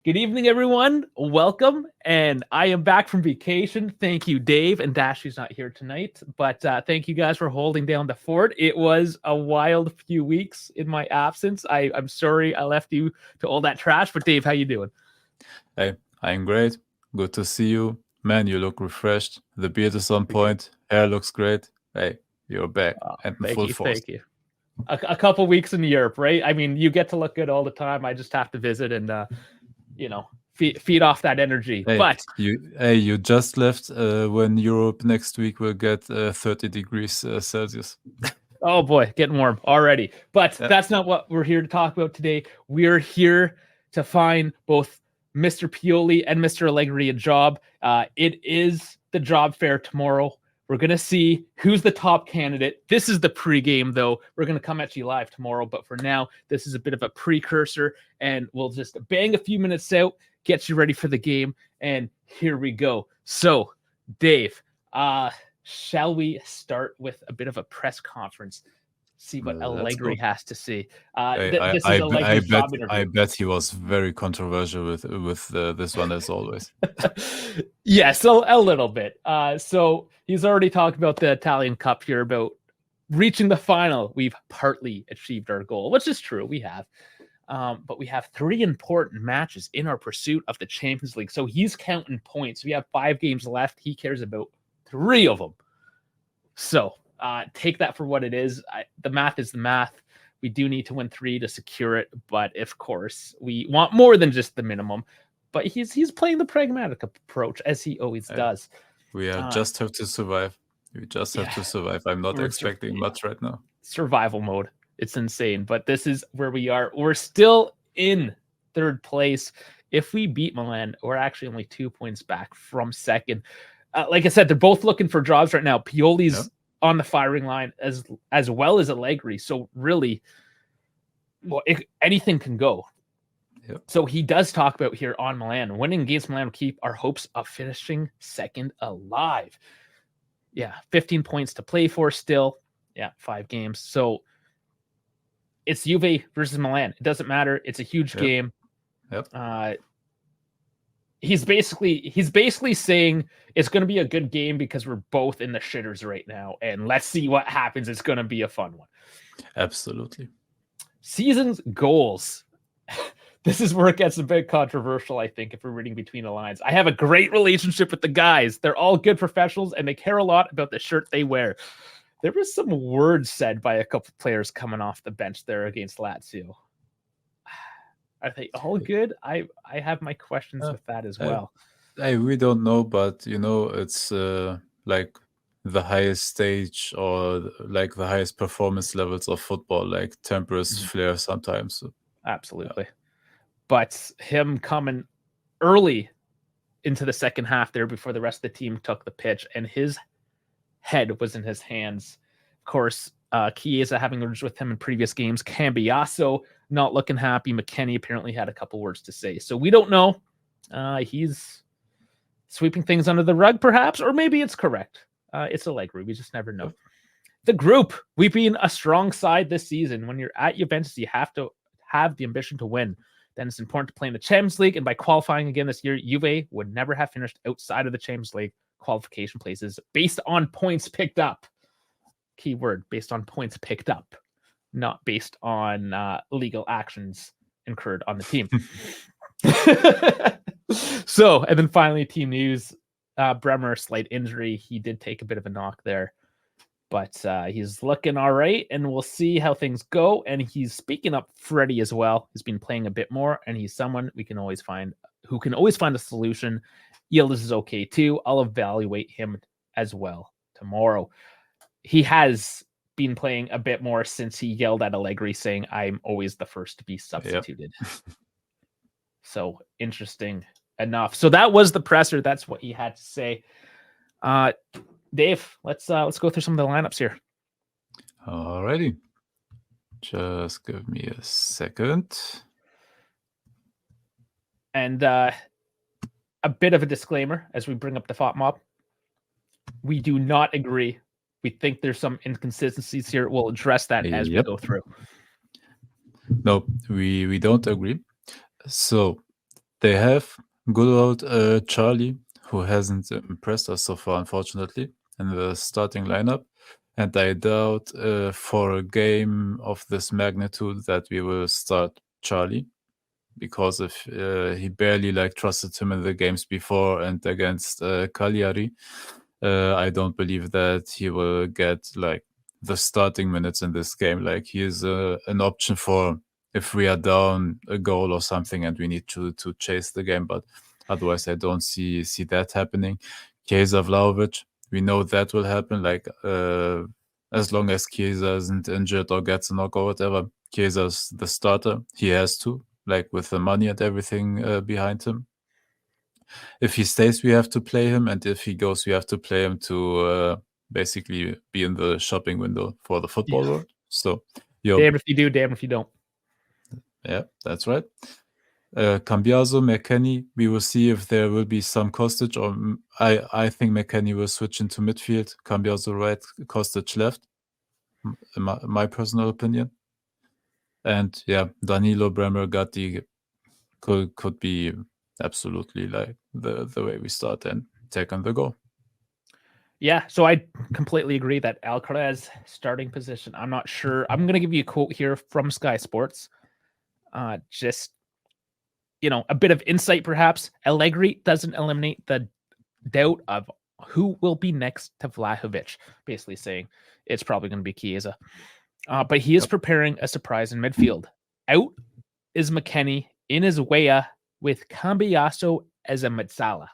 Good evening, everyone. Welcome. And I am back from vacation. Thank you, Dave. And Dashy's not here tonight, but thank you guys for holding down the fort. It was a wild few weeks in my absence. I'm sorry I left you to all that trash, but Dave, how you doing? Hey, I'm great. Good to see you. Man, you look refreshed. The beard is on point. Hair looks great. Hey, you're back and in Thank full you. force. Thank you. A couple weeks in Europe, right? I mean, you get to look good all the time. I just have to visit and, feed off that energy. Hey, But you just left when Europe next week will get 30 degrees Celsius. oh boy, getting warm already. But Yeah. that's not what we're here to talk about today. We're here to find both Mr. Pioli and Mr. Allegri a job. It is the job fair tomorrow. We're going to see who's the top candidate. This is the pregame, though. We're going to come at you live tomorrow. But for now, this is a bit of a precursor, and we'll just bang a few minutes out, get you ready for the game, and here we go. So, Dave, shall we start with a bit of a press conference? See what Let's go. Allegri has to say. Hey, This is Allegri's job I interview. bet he was very controversial with this one as always. Yes, a little bit. So he's already talked about the Italian Cup here, about reaching the final. We've partly achieved our goal, which is true. We have. But we have 3 important matches in our pursuit of the Champions League. So he's counting points. We have 5 games left. He cares about 3 of them. So take that for what it is. The math is the math. We do need to win 3 to secure it. But of course, we want more than just the minimum. But he's playing the pragmatic approach, as he always does. We just have to survive. We just have to survive. I'm not expecting much right now. Survival mode. It's insane. But this is where we are. We're still in 3rd place. If we beat Milan, we're actually only 2 points back from 2nd. Like I said, they're both looking for jobs right now. Pioli's on the firing line as well as Allegri. So really, well, anything can go. Yep. So he does talk about here on Milan. Winning against Milan will keep our hopes of finishing 2nd alive. Yeah, 15 points to play for still. Yeah, 5 games. So it's Juve versus Milan. It doesn't matter. It's a huge game. Yep. He's basically saying it's going to be a good game because we're both in the shitters right now, and let's see what happens. It's going to be a fun one. Absolutely. Season's goals. This is where it gets a bit controversial, I think, if we're reading between the lines. I have a great relationship with the guys. They're all good professionals, and they care a lot about the shirt they wear. There was some words said by a couple players coming off the bench there against Lazio. Are they all good? I have my questions with that as well. We don't know, but it's like the highest stage or like the highest performance levels of football, like tempers flare sometimes. So. Absolutely. Yeah. But him coming early into the second half there before the rest of the team took the pitch, and his head was in his hands. Of course, Chiesa having words with him in previous games. Cambiasso not looking happy. McKennie apparently had a couple words to say. So we don't know. He's sweeping things under the rug, perhaps, or maybe it's correct. It's Allegri. We just never know. The group. We've been a strong side this season. When you're at Juventus, you have to have the ambition to win. Then it's important to play in the Champions League. And by qualifying again this year, Juve would never have finished outside of the Champions League qualification places based on points picked up. Key word, based on points picked up, not based on legal actions incurred on the team. So, and then finally, team news. Bremer, slight injury. He did take a bit of a knock there, but he's looking all right, and we'll see how things go. And he's speaking up Freddie as well. He's been playing a bit more, and he's someone who can always find a solution. Yildiz is okay too. I'll evaluate him as well tomorrow. He has been playing a bit more since he yelled at Allegri saying, "I'm always the first to be substituted." Yep. So interesting enough. So that was the presser. That's what he had to say. Dave, let's go through some of the lineups here. Alrighty. Just give me a second. And a bit of a disclaimer as we bring up the FOTMOP. We do not agree. We think there's some inconsistencies here. We'll address that as we go through. No, we don't agree. So They have good old Charlie, who hasn't impressed us so far, unfortunately, in the starting lineup. And I doubt for a game of this magnitude that we will start Charlie, because if he barely trusted him in the games before and against Cagliari, I don't believe that he will get the starting minutes in this game. Like, he is an option for if we are down a goal or something and we need to chase the game, but otherwise I don't see that happening. Chiesa, Vlahovic, we know that will happen. As long as Chiesa isn't injured or gets a knock or whatever, Chiesa's the starter. He has to, with the money and everything behind him. If he stays, we have to play him, and if he goes, we have to play him to basically be in the shopping window for the football world. So, damn if you do, damn if you don't. Yeah, that's right. Cambiaso, McKennie, we will see if there will be some Kostic, or I think McKennie will switch into midfield. Cambiaso right, Kostic left. My personal opinion. And yeah, Danilo, Bremer, Gatti could be absolutely the way we start and take on the goal. Yeah, so I completely agree that Alcaraz starting position. I'm not sure. I'm going to give you a quote here from Sky Sports. Just, a bit of insight perhaps. Allegri doesn't eliminate the doubt of who will be next to Vlahovic, basically saying it's probably going to be Chiesa. But he is preparing a surprise in midfield. Out is McKennie, in is Weah, with Cambiaso as a Mezzala.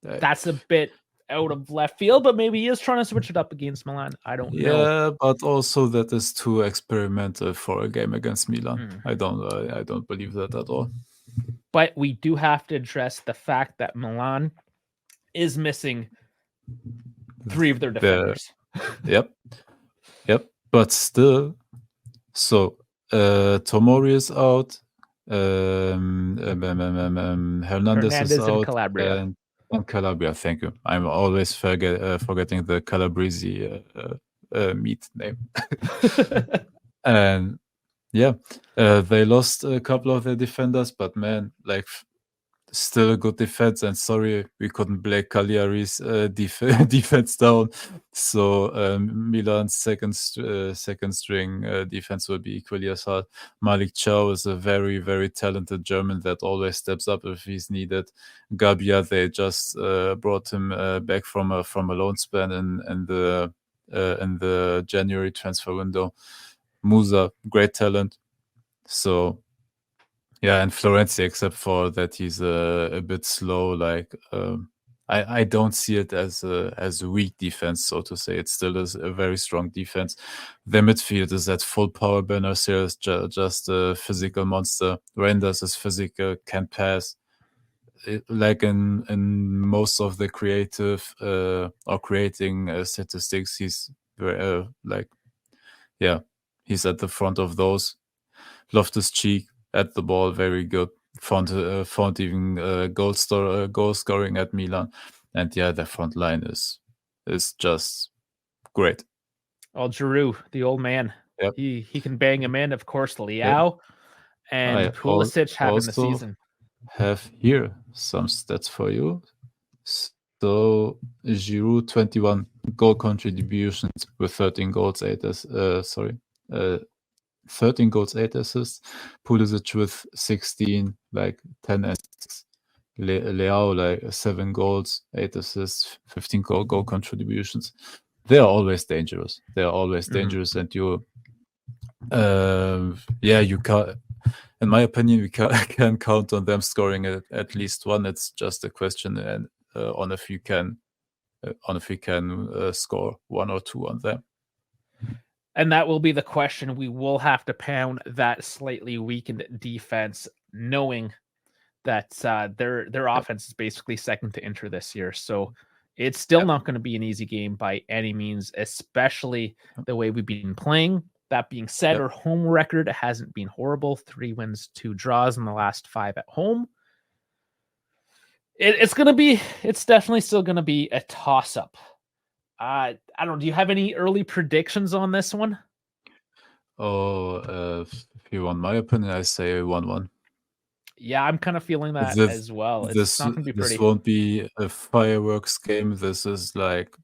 That's a bit out of left field, but maybe he is trying to switch it up against Milan. I don't know. Yeah, but also that is too experimental for a game against Milan. I don't believe that at all. But we do have to address the fact that Milan is missing 3 of their defenders. Yep. But still, so Tomori is out. Hernandez is out. And Calabria. And Calabria, thank you. I'm always forgetting the Calabrese meat name. And yeah, they lost a couple of their defenders, but man, still a good defense. And sorry, we couldn't break Cagliari's defense down. So Milan's second string defense will be equally as hard. Malik Chow is a very, very talented German that always steps up if he's needed. Gabbia, they just brought him back from a loan span in the January transfer window. Musa, great talent. So yeah, and Florenzi, except for that he's a bit slow, I don't see it as a weak defense, so to say. It still is a very strong defense. Their midfield is at full power. Benacer is just a physical monster. Reinders is physical, can pass. In most of the creative or creating statistics, he's very, he's at the front of those. Loftus-Cheek at the ball, very good. Found even goal scoring at Milan, and yeah, the front line is just great. Oh, Giroud, the old man. Yep. He can bang him in. Of course, Leao and Pulisic having the season. Have here some stats for you. So Giroud 21 goal contributions with 13 goals, 13 goals, 8 assists. Pulisic with 16, 10 assists. Leao 7 goals, 8 assists, 15 goal contributions. They are always dangerous. And you can't. In my opinion, we can count on them scoring at least one. It's just a question on if we can score 1 or 2 on them. And that will be the question. We will have to pound that slightly weakened defense, knowing that their offense is basically second to Inter this year. So it's still not going to be an easy game by any means, especially the way we've been playing. That being said, our home record hasn't been horrible. 3 wins, 2 draws in the last 5 at home. It's definitely still going to be a toss-up. I don't know. Do you have any early predictions on this one? If you want my opinion, I say 1-1. Yeah, I'm kind of feeling that This as well. It's this not going to be this pretty. won't be a fireworks game. This is like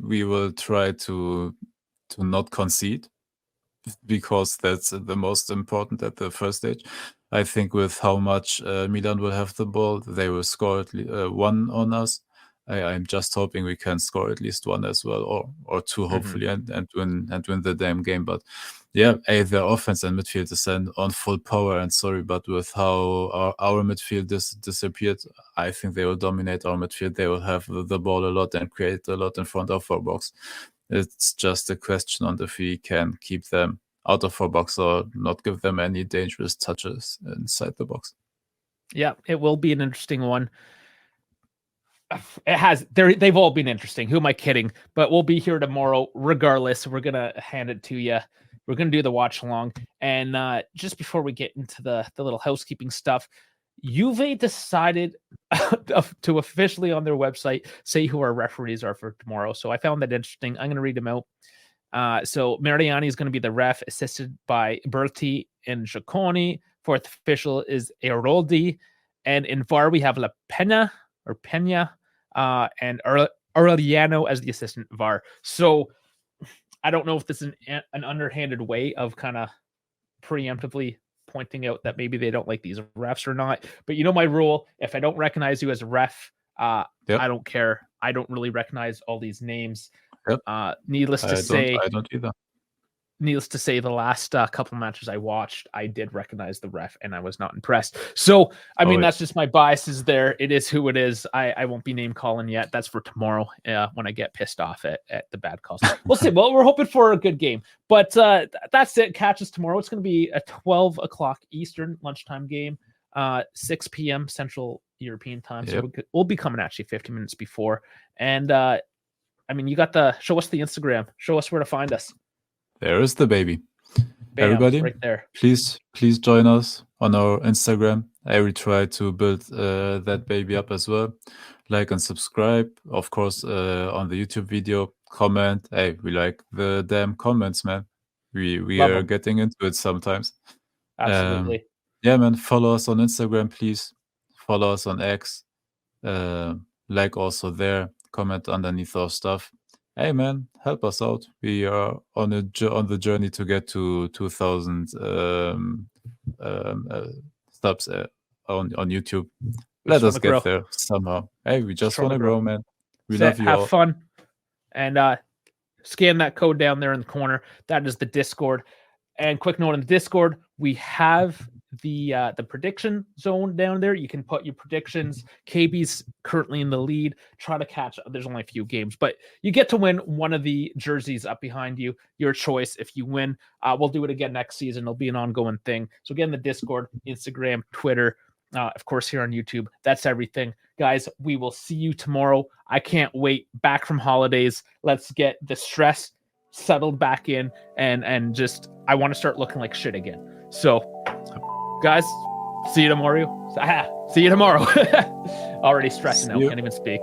we will try to not concede, because that's the most important at the first stage. I think with how much Milan will have the ball, they will score at least one on us. I'm just hoping we can score at least one as well, or two, hopefully, and win the damn game. But yeah, their offense and midfield is on full power. And sorry, but with how our midfield disappeared, I think they will dominate our midfield. They will have the ball a lot and create a lot in front of our box. It's just a question on if we can keep them out of our box or not give them any dangerous touches inside the box. Yeah, it will be an interesting one. They've all been interesting. Who am I kidding? But we'll be here tomorrow regardless. We're gonna hand it to you. We're gonna do the watch along. And just before we get into the little housekeeping stuff, Juve decided to officially on their website say who our referees are for tomorrow. So I found that interesting. I'm gonna read them out. So Mariani is going to be the ref, assisted by Berti and Giacconi. Fourth official is Eroldi. And in VAR, we have La Pena and Aureliano as the assistant VAR. So I don't know if this is an underhanded way of kind of preemptively pointing out that maybe they don't like these refs or not. But you know my rule, if I don't recognize you as a ref, I don't care. I don't really recognize all these names. Yep. Needless to say, I don't either. Needless to say, the last couple matches I watched, I did recognize the ref, and I was not impressed. So, I mean, that's just my biases there. It is who it is. I won't be name calling yet. That's for tomorrow when I get pissed off at the bad calls. We'll see. Well, we're hoping for a good game. But that's it. Catch us tomorrow. It's going to be a 12 o'clock Eastern lunchtime game, 6 p.m. Central European time. Yep. So we'll be coming at you 15 minutes before. And, I mean, you got show us the Instagram. Show us where to find us. There is the baby. Bam, everybody, right there. Please join us on our Instagram. I will try to build that baby up as well. Like and subscribe, of course, on the YouTube video. Comment. Hey, we like the damn comments, man. We are getting into it sometimes. Absolutely. Yeah, man. Follow us on Instagram, please. Follow us on X. Like also there. Comment underneath our stuff. Hey man, help us out. We are on the journey to get to 2,000 subs on YouTube. Let us get there somehow. Hey, we just want to grow, man. We love you all. Have fun, and scan that code down there in the corner. That is the Discord. And quick note on the Discord, we have the prediction zone down there. You can put your predictions. KB's currently in the lead. Try to catch. There's only a few games, but you get to win one of the jerseys up behind you. Your choice. If you win, we'll do it again next season. It'll be an ongoing thing. So again, the Discord, Instagram, Twitter, of course here on YouTube. That's everything, guys. We will see you tomorrow. I can't wait. Back from holidays. Let's get the stress settled back in, and just I want to start looking like shit again. So guys, see you tomorrow. See you tomorrow. Already stressing now. Can't even speak.